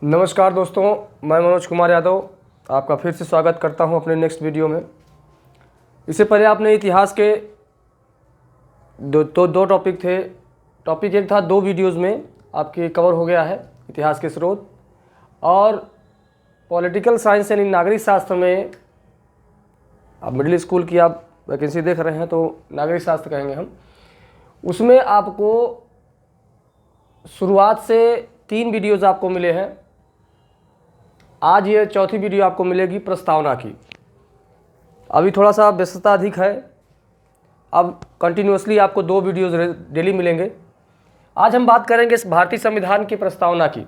नमस्कार दोस्तों, मैं मनोज कुमार यादव आपका फिर से स्वागत करता हूं अपने नेक्स्ट वीडियो में। इससे पहले आपने इतिहास के दो टॉपिक थे। टॉपिक एक था 2 वीडियोज़ में आपके कवर हो गया है इतिहास के स्रोत, और पॉलिटिकल साइंस यानी नागरिक शास्त्र में आप मिडिल स्कूल की आप वैकेंसी देख रहे हैं तो नागरिक शास्त्र कहेंगे हम। उसमें आपको शुरुआत से 3 वीडियोज़ आपको मिले हैं। आज ये चौथी वीडियो आपको मिलेगी प्रस्तावना की। अभी थोड़ा सा व्यस्तता अधिक है, अब कंटिन्यूसली आपको 2 वीडियोज़ डेली मिलेंगे। आज हम बात करेंगे इस भारतीय संविधान की प्रस्तावना की।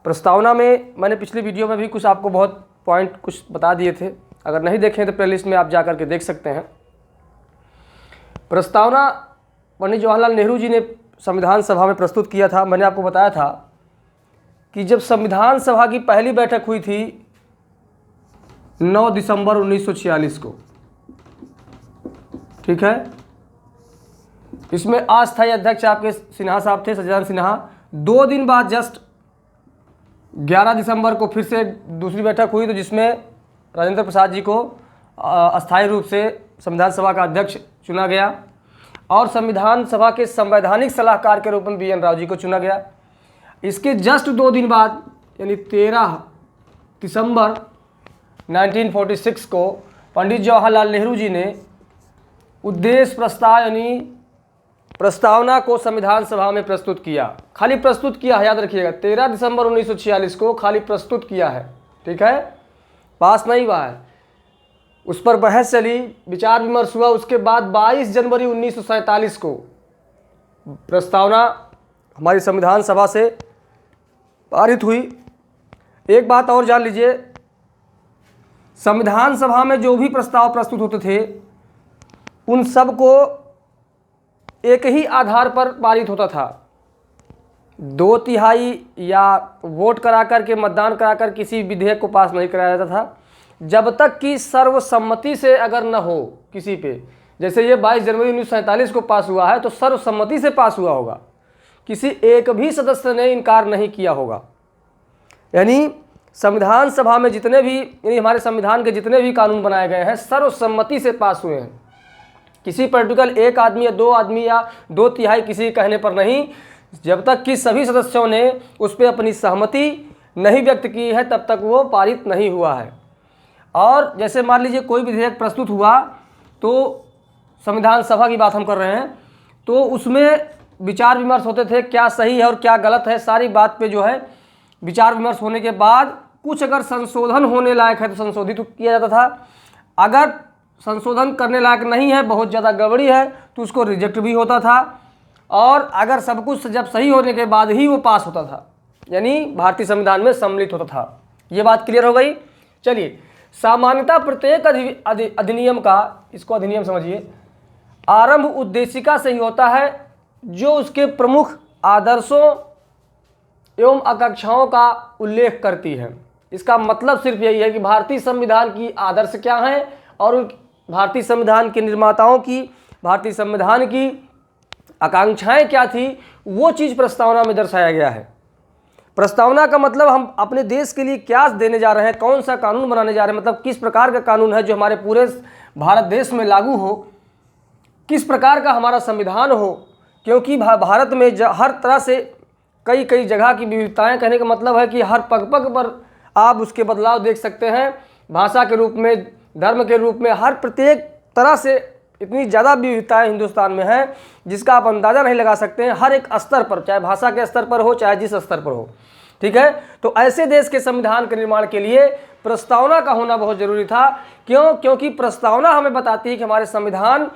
प्रस्तावना में मैंने पिछली वीडियो में भी कुछ आपको बहुत पॉइंट कुछ बता दिए थे, अगर नहीं देखें तो प्लेलिस्ट में आप जा कर के देख सकते हैं। प्रस्तावना पंडित जवाहरलाल नेहरू जी ने संविधान सभा में प्रस्तुत किया था। मैंने आपको बताया था कि जब संविधान सभा की पहली बैठक हुई थी 9 दिसंबर 1946 को, ठीक है। इसमें अस्थायी अध्यक्ष आपके सिन्हा साहब थे, सच्चिदानंद सिन्हा। 2 दिन बाद जस्ट 11 दिसंबर को फिर से दूसरी बैठक हुई, तो जिसमें राजेंद्र प्रसाद जी को अस्थायी रूप से संविधान सभा का अध्यक्ष चुना गया, और संविधान सभा के संवैधानिक सलाहकार के रूप में बी एन राव जी को चुना गया। इसके जस्ट 2 दिन बाद यानी 13 दिसंबर 1946 को पंडित जवाहरलाल नेहरू जी ने उद्देश्य प्रस्ताव यानी प्रस्तावना को संविधान सभा में प्रस्तुत किया। खाली प्रस्तुत किया है, याद रखिएगा, 13 दिसंबर 1946 को खाली प्रस्तुत किया है, ठीक है, पास नहीं हुआ है। उस पर बहस चली, विचार विमर्श हुआ। उसके बाद 22 जनवरी 1947 को प्रस्तावना हमारी संविधान सभा से पारित हुई। एक बात और जान लीजिए, संविधान सभा में जो भी प्रस्ताव प्रस्तुत होते थे उन सब को एक ही आधार पर पारित होता था। 2/3 या वोट कराकर के, मतदान कराकर किसी विधेयक को पास नहीं कराया जाता था, जब तक कि सर्वसम्मति से अगर न हो किसी पे। जैसे ये 22 जनवरी 1947 को पास हुआ है तो सर्वसम्मति से पास हुआ होगा, किसी एक भी सदस्य ने इनकार नहीं किया होगा। यानी संविधान सभा में जितने भी, यानी हमारे संविधान के जितने भी कानून बनाए गए हैं सर्वसम्मति से पास हुए हैं। किसी पर्टिकुलर एक आदमी या 2 आदमी या 2/3 किसी कहने पर नहीं, जब तक कि सभी सदस्यों ने उस पर अपनी सहमति नहीं व्यक्त की है तब तक वो पारित नहीं हुआ है। और जैसे मान लीजिए कोई विधेयक प्रस्तुत हुआ, तो संविधान सभा की बात हम कर रहे हैं, तो उसमें विचार विमर्श होते थे, क्या सही है और क्या गलत है। सारी बात पे जो है विचार विमर्श होने के बाद कुछ अगर संशोधन होने लायक है तो संशोधित किया जाता था। अगर संशोधन करने लायक नहीं है, बहुत ज़्यादा गड़बड़ी है, तो उसको रिजेक्ट भी होता था। और अगर सब कुछ जब सही होने के बाद ही वो पास होता था, यानी भारतीय संविधान में सम्मिलित होता था। ये बात क्लियर हो गई। चलिए, सामान्यतः प्रत्येक अधिनियम का, इसको अधिनियम समझिए, आरंभ उद्देशिका से ही होता है जो उसके प्रमुख आदर्शों एवं आकांक्षाओं का उल्लेख करती है। इसका मतलब सिर्फ यही है कि भारतीय संविधान की आदर्श क्या हैं और उन भारतीय संविधान के निर्माताओं की, भारतीय संविधान की आकांक्षाएं क्या थी, वो चीज़ प्रस्तावना में दर्शाया गया है। प्रस्तावना का मतलब हम अपने देश के लिए क्या देने जा रहे हैं, कौन सा कानून बनाने जा रहे हैं, मतलब किस प्रकार का कानून है जो हमारे पूरे भारत देश में लागू हो, किस प्रकार का हमारा संविधान हो। क्योंकि भारत में हर तरह से कई जगह की विविधताएं, कहने का मतलब है कि हर पग पग पर आप उसके बदलाव देख सकते हैं। भाषा के रूप में, धर्म के रूप में, हर प्रत्येक तरह से इतनी ज़्यादा विविधताएं हिंदुस्तान में हैं जिसका आप अंदाज़ा नहीं लगा सकते हैं, हर एक स्तर पर, चाहे भाषा के स्तर पर हो चाहे जिस स्तर पर हो, ठीक है। तो ऐसे देश के संविधान के निर्माण के लिए प्रस्तावना का होना बहुत ज़रूरी था। क्योंकि प्रस्तावना हमें बताती है कि हमारे संविधान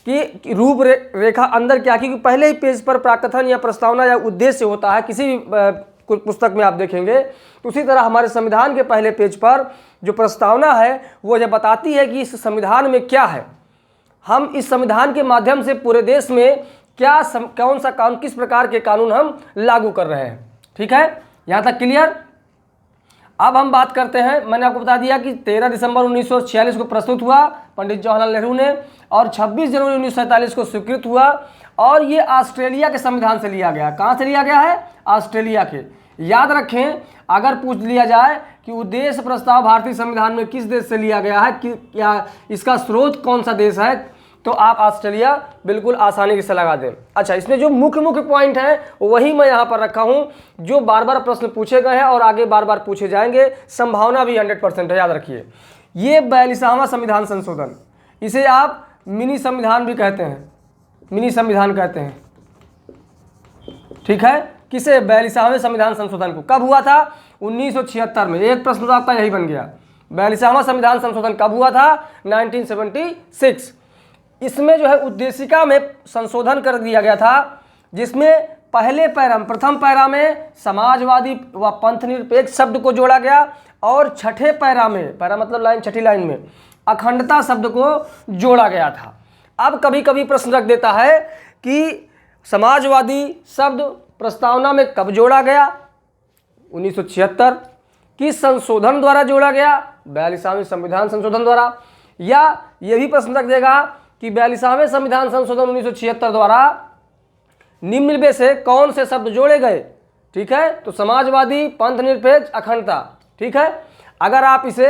की रूपरेखा अंदर क्या, क्योंकि पहले ही पेज पर प्राकथन या प्रस्तावना या उद्देश्य होता है। किसी भी पुस्तक में आप देखेंगे तो उसी तरह हमारे संविधान के पहले पेज पर जो प्रस्तावना है वो ये बताती है कि इस संविधान में क्या है, हम इस संविधान के माध्यम से पूरे देश में कौन सा कानून, किस प्रकार के कानून हम लागू कर रहे हैं, ठीक है। यहाँ तक क्लियर। अब हम बात करते हैं, मैंने आपको बता दिया कि 13 दिसंबर 1946 को प्रस्तुत हुआ पंडित जवाहरलाल नेहरू ने, और 26 जनवरी 1947 को स्वीकृत हुआ। और ये ऑस्ट्रेलिया के संविधान से लिया गया। कहाँ से लिया गया है? ऑस्ट्रेलिया के। याद रखें, अगर पूछ लिया जाए कि उद्देश्य प्रस्ताव भारतीय संविधान में किस देश से लिया गया है, कि क्या इसका स्रोत कौन सा देश है, तो आप ऑस्ट्रेलिया बिल्कुल आसानी से लगा दें। अच्छा, इसमें जो मुख्य मुख्य पॉइंट हैं वही मैं यहाँ पर रखा हूँ, जो बार बार प्रश्न पूछे गए हैं और आगे बार बार पूछे जाएंगे, संभावना भी 100% है। याद रखिए, ये 42वां संविधान संशोधन, इसे आप मिनी संविधान भी कहते हैं, मिनी संविधान कहते हैं, ठीक है। किसे? 42वें संविधान संशोधन को। कब हुआ था? 1976 में। एक प्रश्न तो आपका यही बन गया, 42वां संविधान संशोधन कब हुआ था? 1976। इसमें जो है उद्देशिका में संशोधन कर दिया गया था, जिसमें पहले पैरा, प्रथम पैरा में समाजवादी व पंथ निरपेक्ष शब्द को जोड़ा गया और छठे पैरा में, पैरा मतलब लाइन, छठी लाइन में अखंडता शब्द को जोड़ा गया था। अब कभी कभी प्रश्न रख देता है कि समाजवादी शब्द प्रस्तावना में कब जोड़ा गया? 1976। किस संशोधन द्वारा जोड़ा गया? 42वें संविधान संशोधन द्वारा। या यह भी प्रश्न रख देगा कि 42वें संविधान संशोधन 1976 द्वारा निम्न में से कौन से शब्द जोड़े गए? ठीक है, तो समाजवादी, पंथ निरपेक्ष, अखंडता। ठीक है, अगर आप इसे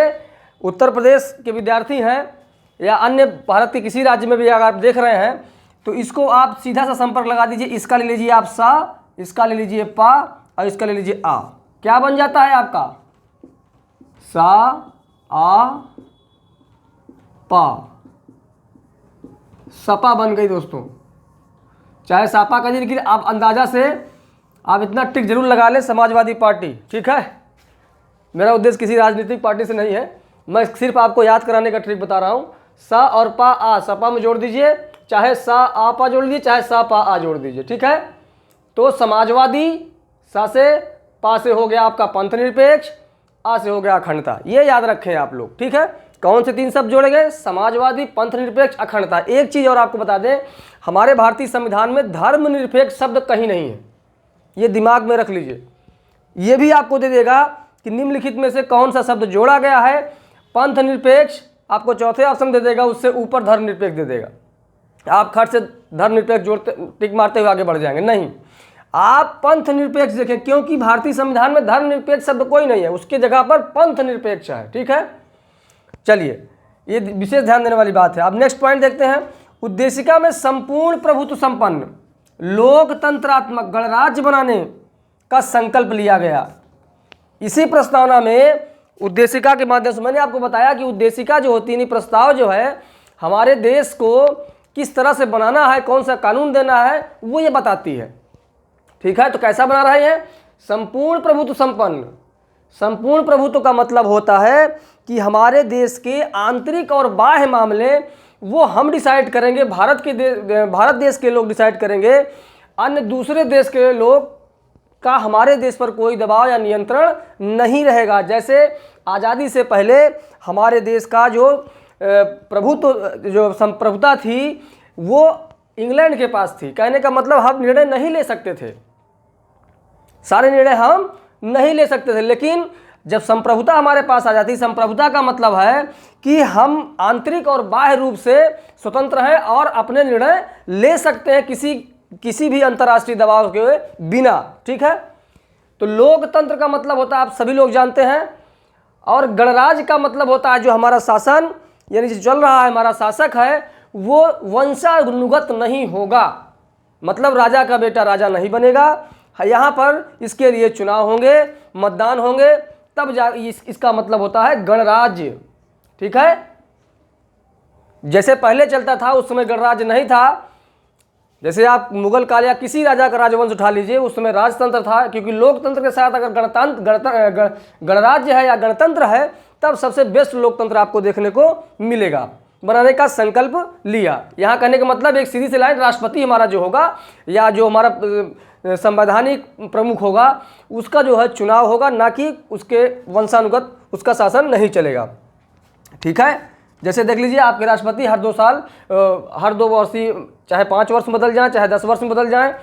उत्तर प्रदेश के विद्यार्थी हैं या अन्य भारत के किसी राज्य में भी अगर आप देख रहे हैं तो इसको आप सीधा सा संपर्क लगा दीजिए। इसका ले लीजिए आप सा, इसका ले लीजिए पा और इसका ले लीजिए आ। क्या बन जाता है आपका? सा, आ, पा, सपा बन गई दोस्तों। चाहे सापा का जी, लेकिन आप अंदाजा से आप इतना टिक जरूर लगा लें, समाजवादी पार्टी। ठीक है, मेरा उद्देश्य किसी राजनीतिक पार्टी से नहीं है, मैं सिर्फ आपको याद कराने का ट्रिक बता रहा हूँ। सा और पा, आ, सपा में जोड़ दीजिए, चाहे सा आ पा जोड़ दीजिए, चाहे सा पा आ जोड़ दीजिए। ठीक है, तो समाजवादी, सा से पा से हो गया आपका पंथ निरपेक्ष, आ से हो गया अखंडता। ये याद रखें आप लोग। ठीक है, कौन से तीन शब्द जोड़े गए? समाजवादी, पंथ निरपेक्ष, अखंडता। एक चीज़ और आपको बता दें, हमारे भारतीय संविधान में धर्मनिरपेक्ष शब्द कहीं नहीं है, ये दिमाग में रख लीजिए। ये भी आपको दे देगा कि निम्नलिखित में से कौन सा शब्द जोड़ा गया है। पंथ निरपेक्ष आपको चौथे ऑप्शन दे देगा, उससे ऊपर धर्मनिरपेक्ष दे देगा। आप खट से धर्मनिरपेक्ष जोड़ते टिक मारते हुए आगे बढ़ जाएंगे, नहीं, आप पंथ निरपेक्ष देखें, क्योंकि भारतीय संविधान में धर्मनिरपेक्ष शब्द कोई नहीं है, उसके जगह पर पंथ निरपेक्ष है। ठीक है, चलिए, ये विशेष ध्यान देने वाली बात है। अब नेक्स्ट पॉइंट देखते हैं। उद्देशिका में संपूर्ण प्रभुत्व संपन्न लोकतंत्रात्मक गणराज्य बनाने का संकल्प लिया गया। इसी प्रस्तावना में उद्देशिका के माध्यम से मैंने आपको बताया कि उद्देशिका जो होती है, प्रस्ताव जो है हमारे देश को किस तरह से बनाना है, कौन सा कानून देना है, वो ये बताती है। ठीक है, तो कैसा बना रहे हैं? संपूर्ण प्रभुत्व संपन्न। संपूर्ण प्रभुत्व का मतलब होता है कि हमारे देश के आंतरिक और बाह्य मामले वो हम डिसाइड करेंगे, भारत देश के लोग डिसाइड करेंगे, अन्य दूसरे देश के लोग का हमारे देश पर कोई दबाव या नियंत्रण नहीं रहेगा। जैसे आज़ादी से पहले हमारे देश का जो प्रभुत्व, जो संप्रभुता थी, वो इंग्लैंड के पास थी। कहने का मतलब हम निर्णय नहीं ले सकते थे, सारे निर्णय हम नहीं ले सकते थे। लेकिन जब संप्रभुता हमारे पास आ जाती, संप्रभुता का मतलब है कि हम आंतरिक और बाह्य रूप से स्वतंत्र हैं और अपने निर्णय ले सकते हैं किसी भी अंतर्राष्ट्रीय दबाव के बिना। ठीक है, तो लोकतंत्र का मतलब होता है, आप सभी लोग जानते हैं, और गणराज्य का मतलब होता है जो हमारा शासन, यानी जो चल रहा है, हमारा शासक है, वो वंशानुगत नहीं होगा। मतलब राजा का बेटा राजा नहीं बनेगा, यहाँ पर इसके लिए चुनाव होंगे, मतदान होंगे, तब जा इसका मतलब होता है गणराज्य। ठीक है, जैसे पहले चलता था उस समय गणराज्य नहीं था। जैसे आप मुगल काल या किसी राजा का राजवंश उठा लीजिए, उस समय राजतंत्र था, क्योंकि लोकतंत्र के साथ अगर गणराज्य है या गणतंत्र है, तब सबसे बेस्ट लोकतंत्र आपको देखने को मिलेगा। बनाने का संकल्प लिया, यहाँ कहने का मतलब एक सीधी सी लाइन, राष्ट्रपति हमारा जो होगा या जो हमारा संवैधानिक प्रमुख होगा, उसका जो है चुनाव होगा, ना कि उसके वंशानुगत उसका शासन नहीं चलेगा। ठीक है, जैसे देख लीजिए, आपके राष्ट्रपति हर 2 साल, हर 2 वर्ष ही, चाहे 5 वर्ष में बदल जाएं, चाहे 10 वर्ष में बदल जाएं,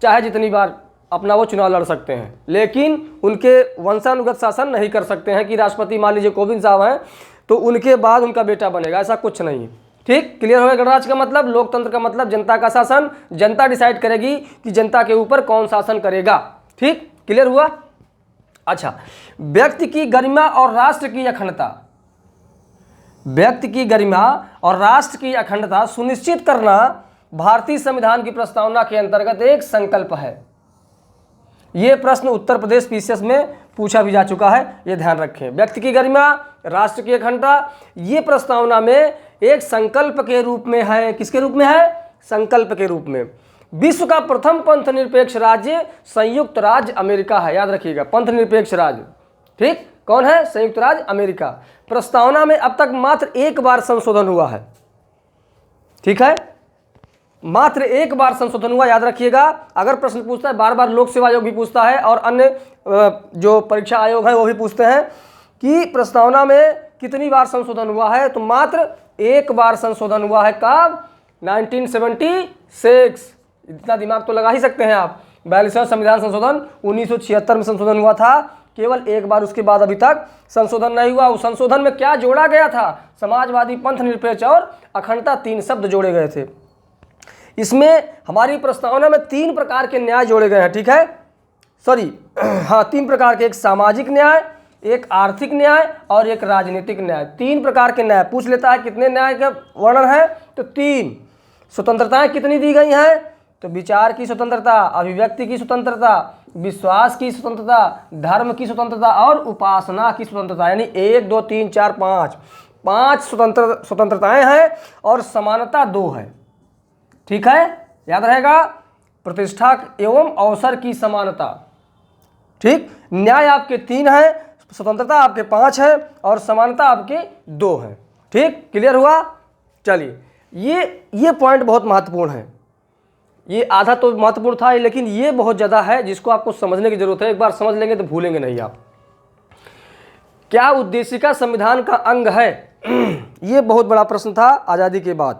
चाहे जितनी बार अपना वो चुनाव लड़ सकते हैं, लेकिन उनके वंशानुगत शासन नहीं कर सकते हैं कि राष्ट्रपति मान लीजिए कोविंद साहब हैं तो उनके बाद उनका बेटा बनेगा, ऐसा कुछ नहीं है। ठीक, क्लियर हो गया? गणराज्य का मतलब, लोकतंत्र का मतलब जनता का शासन, जनता डिसाइड करेगी कि जनता के ऊपर कौन शासन करेगा। ठीक, क्लियर हुआ। अच्छा, व्यक्ति की गरिमा और राष्ट्र की अखंडता, व्यक्ति की गरिमा और राष्ट्र की अखंडता सुनिश्चित करना भारतीय संविधान की प्रस्तावना के अंतर्गत एक संकल्प है। यह प्रश्न उत्तर प्रदेश पीसीएस में पूछा भी जा चुका है, यह ध्यान रखें। व्यक्ति की गरिमा, राष्ट्र की अखंडता, ये प्रस्तावना में एक संकल्प के रूप में है। किसके रूप में है? संकल्प के रूप में। विश्व का प्रथम पंथ निरपेक्ष राज्य संयुक्त राज्य अमेरिका है, याद रखिएगा, पंथ निरपेक्ष राज्य। ठीक, कौन है? संयुक्त राज्य अमेरिका। प्रस्तावना में अब तक मात्र एक बार संशोधन हुआ है। ठीक है, मात्र एक बार संशोधन हुआ, याद रखिएगा। अगर प्रश्न पूछता है, बार बार लोक सेवा आयोग भी पूछता है और अन्य जो परीक्षा आयोग है वो भी पूछते हैं कि प्रस्तावना में कितनी बार संशोधन हुआ है, तो मात्र एक बार संशोधन हुआ है। कब? 1976। इतना दिमाग तो लगा ही सकते हैं आप। 42वां संविधान संशोधन 1976 में संशोधन हुआ था, केवल एक बार, उसके बाद अभी तक संशोधन नहीं हुआ। उस संशोधन में क्या जोड़ा गया था? समाजवादी, पंथ निरपेक्ष और अखंडता, 3 शब्द जोड़े गए थे। इसमें हमारी प्रस्तावना में 3 प्रकार के न्याय जोड़े गए हैं। ठीक है, सॉरी, हाँ, 3 प्रकार के, एक सामाजिक न्याय, एक आर्थिक न्याय और एक राजनीतिक न्याय। 3 प्रकार के न्याय पूछ लेता है। कितने न्याय का वर्णन है? तो 3। स्वतंत्रताएं कितनी दी गई हैं? तो विचार की स्वतंत्रता, अभिव्यक्ति की स्वतंत्रता, विश्वास की स्वतंत्रता, धर्म की स्वतंत्रता और उपासना की स्वतंत्रता, यानी 1, 2, 3, 4, 5 स्वतंत्रताएं हैं और समानता 2 है। ठीक है, याद रहेगा, प्रतिष्ठा एवं अवसर की समानता। ठीक, न्याय आपके 3 है, स्वतंत्रता आपके 5 है और समानता आपके 2 है। ठीक, क्लियर हुआ। चलिए, ये पॉइंट बहुत महत्वपूर्ण है। ये आधा तो महत्वपूर्ण था, लेकिन ये बहुत ज़्यादा है जिसको आपको समझने की जरूरत है। एक बार समझ लेंगे तो भूलेंगे नहीं आप। क्या उद्देशिका संविधान का अंग है? ये बहुत बड़ा प्रश्न था आज़ादी के बाद।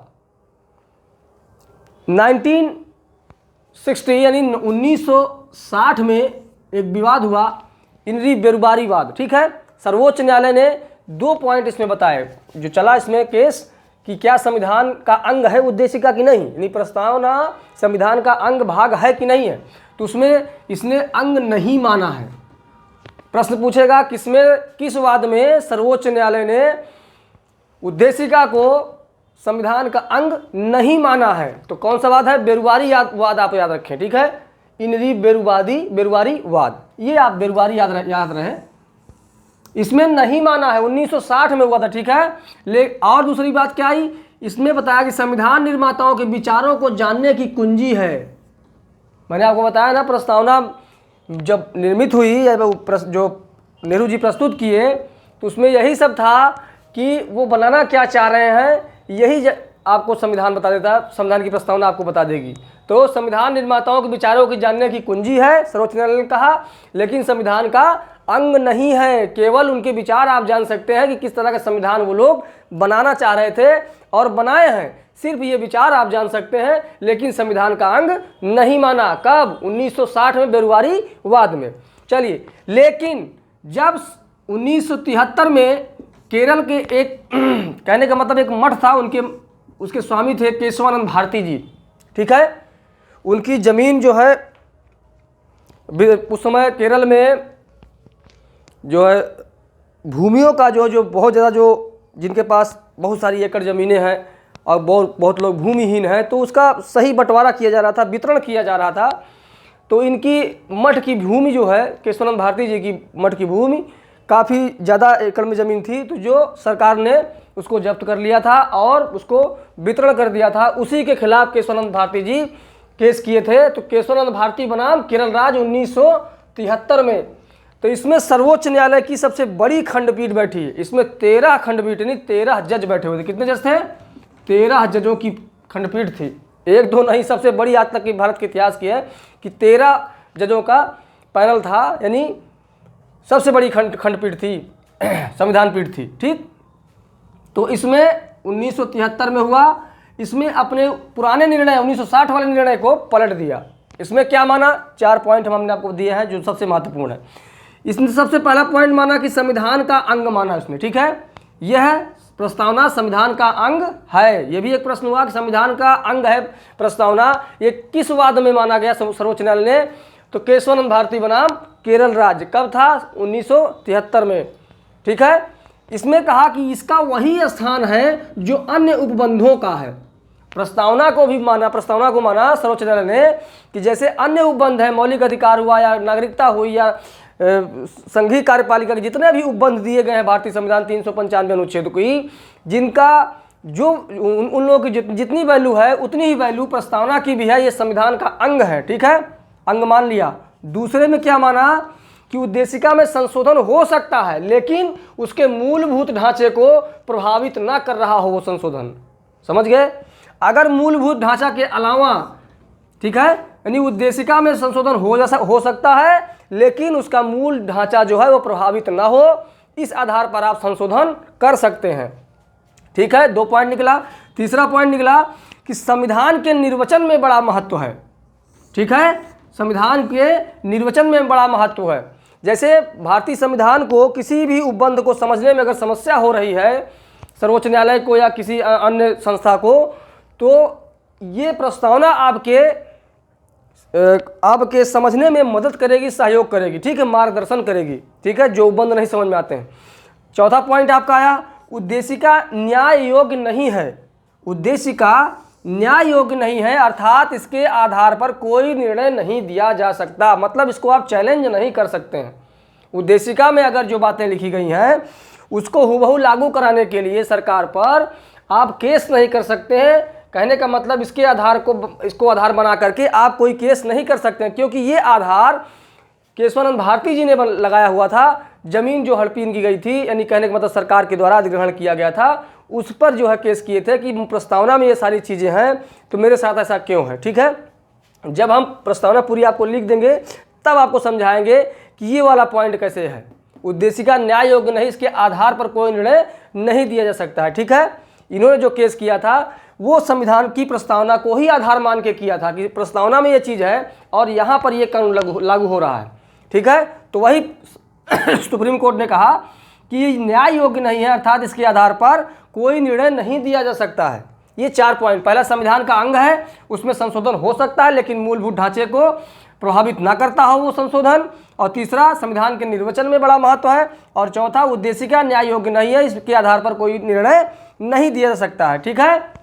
1960 यानी 1960 में एक विवाद हुआ, इनरी बेरुबारीवाद। ठीक है, सर्वोच्च न्यायालय ने 2 पॉइंट इसमें बताए, जो चला इसमें केस कि क्या संविधान का अंग है उद्देशिका कि नहीं, यानी प्रस्तावना संविधान का अंग भाग है कि नहीं है। तो उसमें इसने अंग नहीं माना है। प्रश्न पूछेगा किस वाद में सर्वोच्च न्यायालय ने उद्देशिका को संविधान का अंग नहीं माना है? तो कौन सा वाद है? बेरुबारी वाद, आप याद रखें। ठीक है, इनरी बेरुबारी वाद, ये आप बेरुबारी याद रहे। इसमें नहीं माना है, 1960 में हुआ था। ठीक है, और दूसरी बात क्या आई? इसमें बताया कि संविधान निर्माताओं के विचारों को जानने की कुंजी है। मैंने आपको बताया ना, प्रस्तावना जब निर्मित हुई या जो नेहरू जी प्रस्तुत किए, तो उसमें यही सब था कि वो बनाना क्या चाह रहे हैं, यही आपको संविधान बता देता है। संविधान की प्रस्तावना आपको बता देगी। तो संविधान निर्माताओं के विचारों की जानने की कुंजी है, सर्वोच्च न्यायालय ने कहा, लेकिन संविधान का अंग नहीं है। केवल उनके विचार आप जान सकते हैं कि किस तरह का संविधान वो लोग बनाना चाह रहे थे और बनाए हैं। सिर्फ ये विचार आप जान सकते हैं, लेकिन संविधान का अंग नहीं माना। कब? 1960 में बेरुबारी वाद में। चलिए, लेकिन जब 1973 में केरल के एक कहने का मतलब एक मठ था, उसके स्वामी थे केशवानंद भारती जी। ठीक है, उनकी ज़मीन जो है उस समय केरल में जो है भूमियों का जो बहुत ज़्यादा, जो जिनके पास बहुत सारी एकड़ ज़मीनें हैं और बहुत लोग भूमिहीन हैं, तो उसका सही बंटवारा किया जा रहा था, वितरण किया जा रहा था। तो इनकी मठ की भूमि जो है, केशवानंद भारती जी की मठ की भूमि काफ़ी ज़्यादा एकड़ में ज़मीन थी, तो जो सरकार ने उसको जब्त कर लिया था और उसको वितरण कर दिया था। उसी के खिलाफ केशवानंद भारती जी केस किए थे। तो केशवानंद भारती बनाम केरल राज्य 1973 में। तो इसमें सर्वोच्च न्यायालय की सबसे बड़ी खंडपीठ बैठी है। इसमें 13 खंडपीठ यानी 13 जज बैठे हुए थे। कितने जज थे? 13 जजों की खंडपीठ थी। 1-2 नहीं, सबसे बड़ी आज तक की भारत के इतिहास की है कि 13 जजों का पैनल था, यानी सबसे बड़ी खंडपीठ थी, संविधान पीठ थी। ठीक, तो इसमें 1973 में हुआ। इसमें अपने पुराने निर्णय 1960 वाले निर्णय को पलट दिया। इसमें क्या माना? 4 पॉइंट हमने आपको दिए हैं जो सबसे महत्वपूर्ण है। इसमें सबसे पहला पॉइंट माना कि संविधान का अंग माना इसमें। ठीक है, यह प्रस्तावना संविधान का अंग है। यह भी एक प्रश्न हुआ कि संविधान का अंग है प्रस्तावना, ये किस वाद में माना गया? सर्वोच्च न्यायालय ने तो केशवानंद भारती बनाम केरल राज्य कब था? 1973 में। ठीक है, इसमें कहा कि इसका वही स्थान है जो अन्य उपबंधों का है। प्रस्तावना को माना सर्वोच्च न्यायालय ने कि जैसे अन्य उपबंध है, मौलिक अधिकार हुआ या नागरिकता हुई या संघीय कार्यपालिका के जितने भी उपबंध दिए गए हैं भारतीय संविधान 395 अनुच्छेद की, जिनका जो उन लोगों की जितनी वैल्यू है उतनी ही वैल्यू प्रस्तावना की भी है, ये संविधान का अंग है। ठीक है, अंग मान लिया। दूसरे में क्या माना कि उद्देशिका में संशोधन हो सकता है लेकिन उसके मूलभूत ढांचे को प्रभावित ना कर रहा हो वो संशोधन। समझ गए? अगर मूलभूत ढांचा के अलावा, ठीक है, यानी उद्देशिका में संशोधन हो सकता है लेकिन उसका मूल ढांचा जो है वो प्रभावित ना हो, इस आधार पर आप संशोधन कर सकते हैं। ठीक है, 2 पॉइंट निकला। तीसरा पॉइंट निकला कि संविधान के निर्वचन में बड़ा महत्व है। ठीक है, संविधान के निर्वचन में बड़ा महत्व है। जैसे भारतीय संविधान को किसी भी उपबंध को समझने में अगर समस्या हो रही है सर्वोच्च न्यायालय को या किसी अन्य संस्था को, तो ये प्रस्तावना आपके समझने में मदद करेगी, सहयोग करेगी। ठीक है, मार्गदर्शन करेगी। ठीक है, जो उपबंध नहीं समझ में आते हैं। चौथा पॉइंट आपका आया, उद्देशिका न्याय योग्य नहीं है। उद्देशिका न्याय योग्य नहीं है अर्थात इसके आधार पर कोई निर्णय नहीं दिया जा सकता, मतलब इसको आप चैलेंज नहीं कर सकते हैं। उद्देशिका में अगर जो बातें लिखी गई हैं उसको हुबहू लागू कराने के लिए सरकार पर आप केस नहीं कर सकते हैं। कहने का मतलब इसको आधार बना करके आप कोई केस नहीं कर सकते हैं, क्योंकि ये आधार केशवानंद भारती जी ने लगाया हुआ था। जमीन जो हड़पीन की गई थी, यानी कहने का मतलब सरकार के द्वारा अधिग्रहण किया गया था, उस पर जो है केस किए थे कि प्रस्तावना में ये सारी चीज़ें हैं तो मेरे साथ ऐसा क्यों है। ठीक है, जब हम प्रस्तावना पूरी आपको लिख देंगे तब आपको समझाएंगे कि ये वाला पॉइंट कैसे है। उद्देशिका न्याय योग्य नहीं, इसके आधार पर कोई निर्णय नहीं दिया जा सकता है। ठीक है, इन्होंने जो केस किया था वो संविधान की प्रस्तावना को ही आधार मान के किया था कि प्रस्तावना में ये चीज़ है और यहाँ पर ये कानून लागू हो रहा है। ठीक है, तो वही सुप्रीम कोर्ट ने कहा कि न्याय योग्य नहीं है अर्थात इसके आधार पर कोई निर्णय नहीं दिया जा सकता है। ये 4 पॉइंट। पहला, संविधान का अंग है, उसमें संशोधन हो सकता है लेकिन मूलभूत ढांचे को प्रभावित ना करता हो वो संशोधन। और तीसरा, संविधान के निर्वचन में बड़ा महत्व है। और चौथा, उद्देशिका न्याय योग्य नहीं है, इसके आधार पर कोई निर्णय नहीं दिया जा सकता है। ठीक है,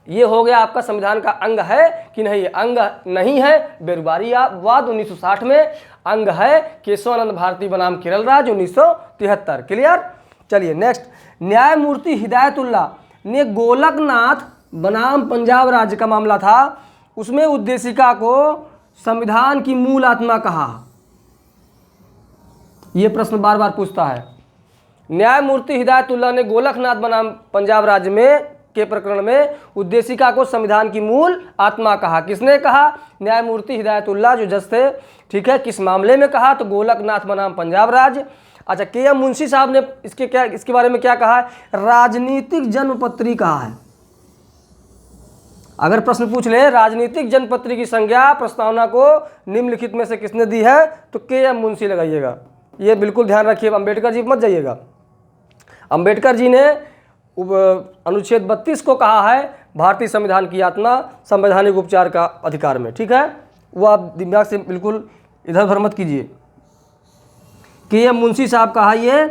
ये हो गया आपका संविधान का अंग है कि नहीं। अंग नहीं है बेरुबारीवाद 1960 में, अंग है केशवानंद भारती बनाम केरल राज्य 1973। क्लियर? चलिए नेक्स्ट, न्यायमूर्ति हिदायतुल्लाह ने गोलकनाथ बनाम पंजाब राज्य का मामला था, उसमें उद्देशिका को संविधान की मूल आत्मा कहा। यह प्रश्न बार बार पूछता है। न्यायमूर्ति हिदायतुल्लाह ने गोलकनाथ बनाम पंजाब राज्य में के प्रकरण में उद्देशिका को संविधान की मूल आत्मा कहा। किसने कहा? न्यायमूर्ति हिदायतुल्लाह जो जज थे। ठीक है, किस मामले में कहा? तो गोलकनाथ बनाम पंजाब राज्य। अच्छा, के.एम. मुंशी साहब ने इसके बारे में क्या कहा है? राजनीतिक जन्मपत्री कहा है। अगर प्रश्न पूछ ले राजनीतिक जन्मपत्री की संज्ञा प्रस्तावना को निम्नलिखित में से किसने दी है, तो के.एम. मुंशी लगाइएगा। ये बिल्कुल ध्यान रखिए, अम्बेडकर जी मत जाइएगा। अम्बेडकर जी ने अनुच्छेद 32 को कहा है भारतीय संविधान की आत्मा संवैधानिक उपचार का अधिकार में। ठीक है, वो आप दिमाग से बिल्कुल इधर उधर मत कीजिए। के.एम. मुंशी साहब कहा ये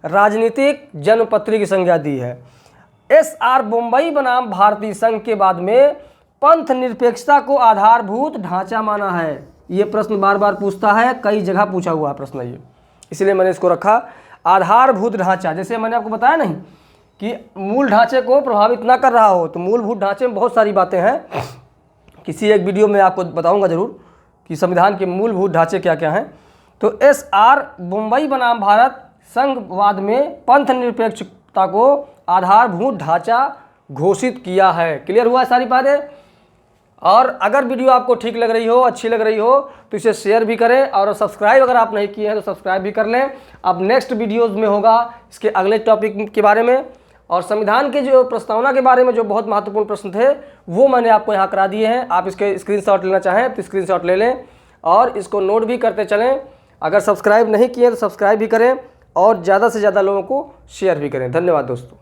राजनीतिक जन्मपत्री की संज्ञा दी है। एस.आर. बोम्बई बनाम भारतीय संघ के बाद में पंथ निरपेक्षता को आधारभूत ढांचा माना है। ये प्रश्न बार बार पूछता है, कई जगह पूछा हुआ है प्रश्न ये, इसलिए मैंने इसको रखा आधारभूत ढांचा। जैसे मैंने आपको बताया नहीं कि मूल ढांचे को प्रभावित ना कर रहा हो, तो मूलभूत ढांचे में बहुत सारी बातें हैं। किसी एक वीडियो में आपको बताऊंगा जरूर कि संविधान के मूलभूत ढांचे क्या क्या हैं। तो एस.आर. बोम्बई बनाम भारत संघवाद में पंथ निरपेक्षता को आधारभूत ढांचा घोषित किया है। क्लियर हुआ सारी बातें? और अगर वीडियो आपको ठीक लग रही हो, अच्छी लग रही हो, तो इसे शेयर भी करें और सब्सक्राइब अगर आप नहीं किए हैं तो सब्सक्राइब भी कर लें। अब नेक्स्ट वीडियोज़ में होगा इसके अगले टॉपिक के बारे में, और संविधान के जो प्रस्तावना के बारे में जो बहुत महत्वपूर्ण प्रश्न थे वो मैंने आपको यहाँ करा दिए हैं। आप इसके स्क्रीनशॉट लेना चाहें तो स्क्रीनशॉट ले लें और इसको नोट भी करते चलें। अगर सब्सक्राइब नहीं किए तो सब्सक्राइब भी करें और ज़्यादा से ज़्यादा लोगों को शेयर भी करें। धन्यवाद दोस्तों।